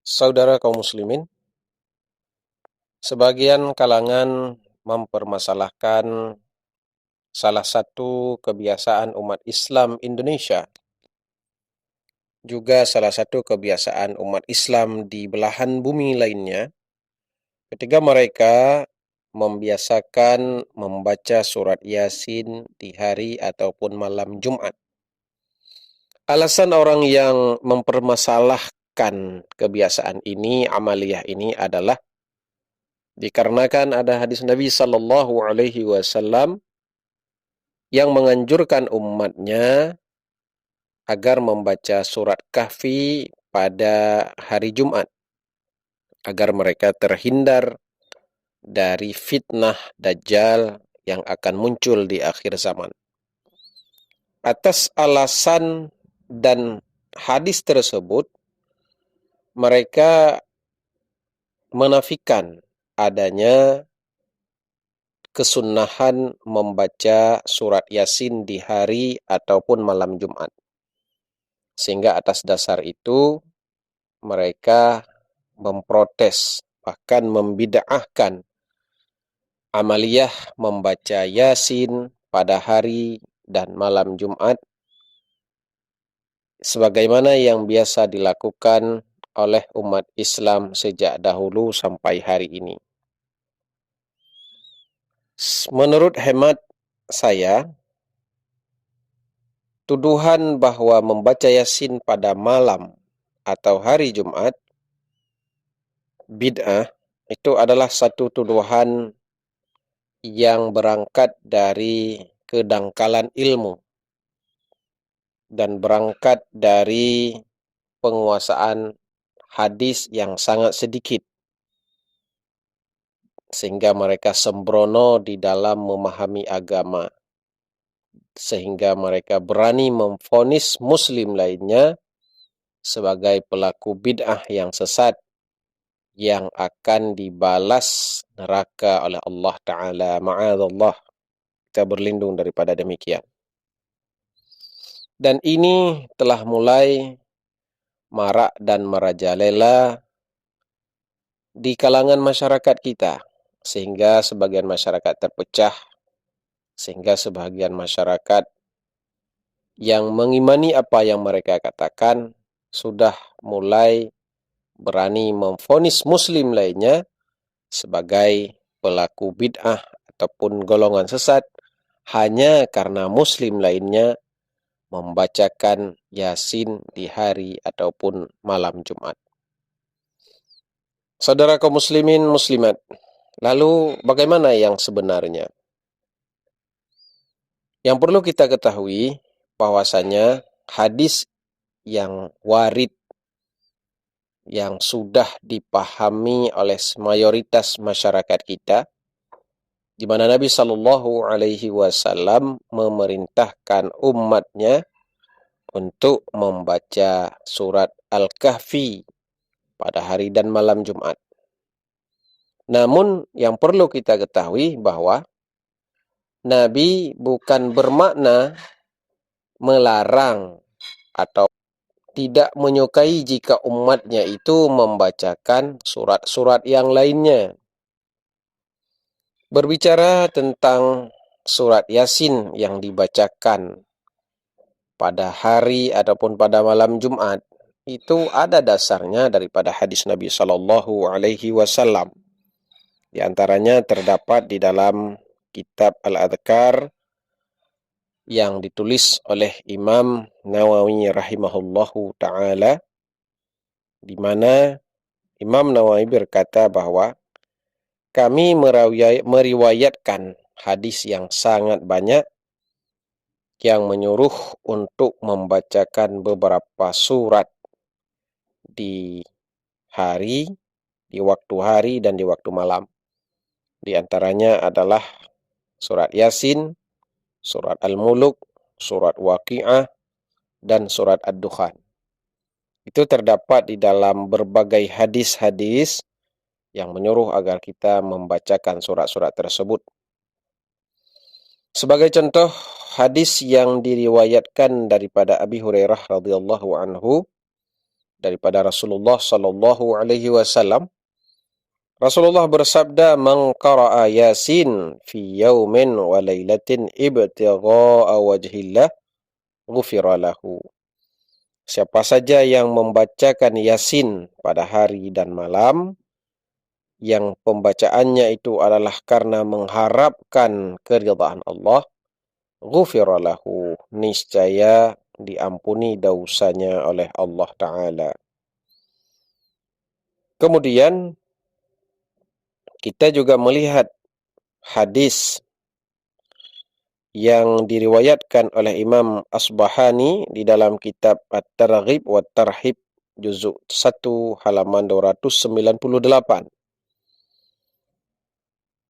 Saudara kaum muslimin, sebagian kalangan mempermasalahkan salah satu kebiasaan umat Islam Indonesia, juga salah satu kebiasaan umat Islam di belahan bumi lainnya, ketika mereka membiasakan membaca surat Yasin di hari ataupun malam Jumat. Alasan orang yang mempermasalahkan kebiasaan ini, amaliyah ini adalah dikarenakan ada hadis Nabi Sallallahu Alaihi Wasallam yang menganjurkan umatnya agar membaca surat Kahfi pada hari Jumat, agar mereka terhindar dari fitnah Dajjal yang akan muncul di akhir zaman. Atas alasan dan hadis tersebut, mereka menafikan adanya kesunahan membaca surat Yasin di hari ataupun malam Jumat. Sehingga atas dasar itu mereka memprotes, bahkan membid'ahkan amaliyah membaca Yasin pada hari dan malam Jumat sebagaimana yang biasa dilakukan oleh umat Islam sejak dahulu sampai hari ini. Menurut hemat saya, tuduhan bahwa membaca Yasin pada malam atau hari Jumat bid'ah itu adalah satu tuduhan yang berangkat dari kedangkalan ilmu dan berangkat dari penguasaan hadis yang sangat sedikit, sehingga mereka sembrono di dalam memahami agama, sehingga mereka berani memvonis muslim lainnya sebagai pelaku bid'ah yang sesat yang akan dibalas neraka oleh Allah Ta'ala. Ma'adzallah, kita berlindung daripada demikian. Dan ini telah mulai marak dan merajalela di kalangan masyarakat kita, sehingga sebagian masyarakat terpecah, sehingga sebagian masyarakat yang mengimani apa yang mereka katakan sudah mulai berani memvonis muslim lainnya sebagai pelaku bid'ah ataupun golongan sesat hanya karena muslim lainnya membacakan Yasin di hari ataupun malam Jumat. Saudara kaum muslimin muslimat, lalu bagaimana yang sebenarnya? Yang perlu kita ketahui bahwasanya hadis yang warid yang sudah dipahami oleh mayoritas masyarakat kita, di mana Nabi Shallallahu Alaihi Wasallam memerintahkan umatnya untuk membaca surat Al-Kahfi pada hari dan malam Jumat. Namun yang perlu kita ketahui bahwa Nabi bukan bermakna melarang atau tidak menyukai jika umatnya itu membacakan surat-surat yang lainnya. Berbicara tentang surat Yasin yang dibacakan pada hari ataupun pada malam Jumat, itu ada dasarnya daripada hadis Nabi Shallallahu Alaihi Wasallam. Di antaranya terdapat di dalam kitab Al-Adhkar yang ditulis oleh Imam Nawawi rahimahullahu ta'ala, di mana Imam Nawawi berkata bahwa kami meriwayatkan hadis yang sangat banyak yang menyuruh untuk membacakan beberapa surat di hari, di waktu hari dan di waktu malam. Di antaranya adalah surat Yasin, surat Al-Muluk, surat Waqi'ah, dan surat Ad-Dukhan. Itu terdapat di dalam berbagai hadis-hadis yang menyuruh agar kita membacakan surat-surat tersebut. Sebagai contoh, hadis yang diriwayatkan daripada Abi Hurairah radhiyallahu anhu daripada Rasulullah sallallahu alaihi wasallam. Rasulullah bersabda, "Man qara'a Yasin fi yaumin wa lailatin ibtigha'a wajhillah, ghufira lahu." Siapa saja yang membacakan Yasin pada hari dan malam, yang pembacaannya itu adalah karena mengharapkan keridhaan Allah, ghufira lahu, niscaya diampuni dosanya oleh Allah Ta'ala. Kemudian kita juga melihat hadis yang diriwayatkan oleh Imam Asbahani di dalam kitab At-Targhib wa Tarhib juzuk 1 halaman 298.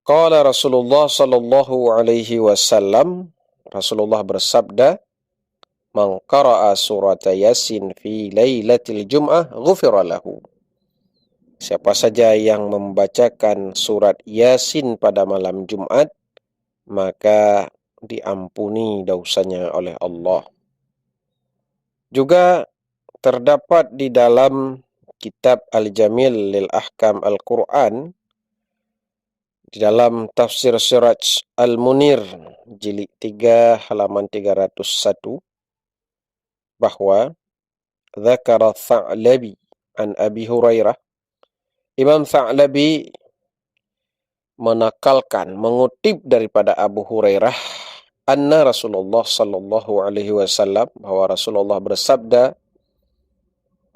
Qala Rasulullah sallallahu alaihi wasallam, Rasulullah bersabda, "Man qara'a surat Yasin fi lailatul Jum'ah ghufira lahu." Siapa saja yang membacakan surat Yasin pada malam Jumat, maka diampuni dosanya oleh Allah. Juga terdapat di dalam kitab Al-Jamil lil Ahkam Al-Quran, di dalam tafsir Siraj Al-Munir jilid 3 halaman 301, bahwa dzakara Tha'labi an Abi Hurairah, Imam Tha'labi menakalkan, mengutip daripada Abu Hurairah, anna Rasulullah sallallahu alaihi wasallam, bahwa Rasulullah bersabda,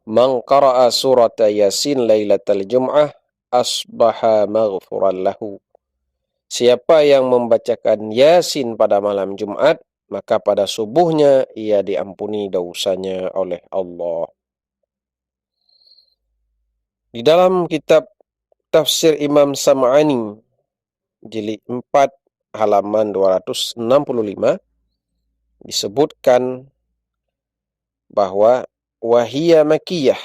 "Man qara'a surat Yasin lailatal Jum'ah asbaha maghfuran lahu." Siapa yang membacakan Yasin pada malam Jumat, maka pada subuhnya ia diampuni dosanya oleh Allah. Di dalam kitab Tafsir Imam Sam'ani jilid 4 halaman 265 disebutkan bahwa wahiyya makiyah,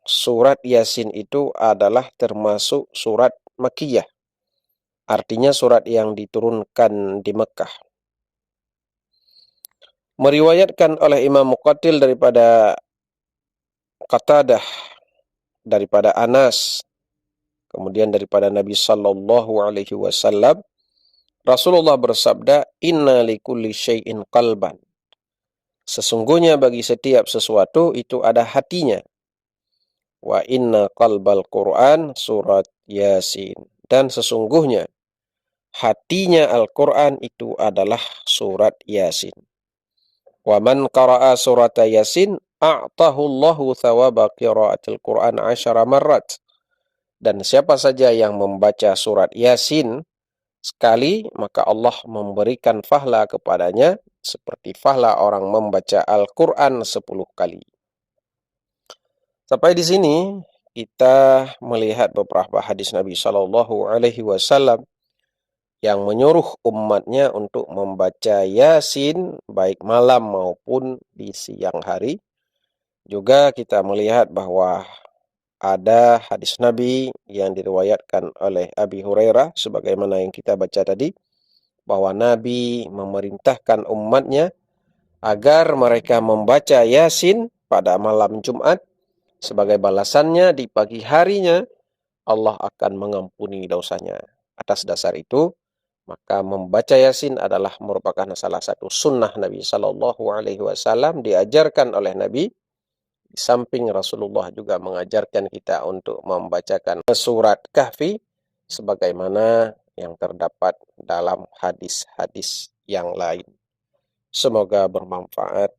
surat Yasin itu adalah termasuk surat makiyah, artinya surat yang diturunkan di Mekah. Meriwayatkan oleh Imam Muqatil daripada Qatadah, daripada Anas, kemudian daripada Nabi sallallahu alaihi wasallam, Rasulullah bersabda, "Inna likulli syai'in qalban." Sesungguhnya bagi setiap sesuatu itu ada hatinya. Wa inna qalbal Qur'an surat Yasin. Dan sesungguhnya hatinya Al-Quran itu adalah surat Yasin. Wa man qara'a surat Yasin a'tahu Allahu thawaba qira'atil Qur'an 10 marrat. Dan siapa saja yang membaca surat Yasin sekali, maka Allah memberikan pahala kepadanya seperti pahala orang membaca Al-Quran 10 kali. Sampai di sini kita melihat beberapa hadis Nabi Shallallahu Alaihi Wasallam yang menyuruh umatnya untuk membaca Yasin baik malam maupun di siang hari. Juga kita melihat bahwa ada hadis Nabi yang diriwayatkan oleh Abi Hurairah sebagaimana yang kita baca tadi, bahwa Nabi memerintahkan umatnya agar mereka membaca Yasin pada malam Jumat, sebagai balasannya di pagi harinya Allah akan mengampuni dosanya. Atas dasar itu, maka membaca Yasin adalah merupakan salah satu sunnah Nabi Sallallahu Alaihi Wasallam, diajarkan oleh Nabi. Di samping Rasulullah juga mengajarkan kita untuk membacakan surat Kahfi sebagaimana yang terdapat dalam hadis-hadis yang lain. Semoga bermanfaat.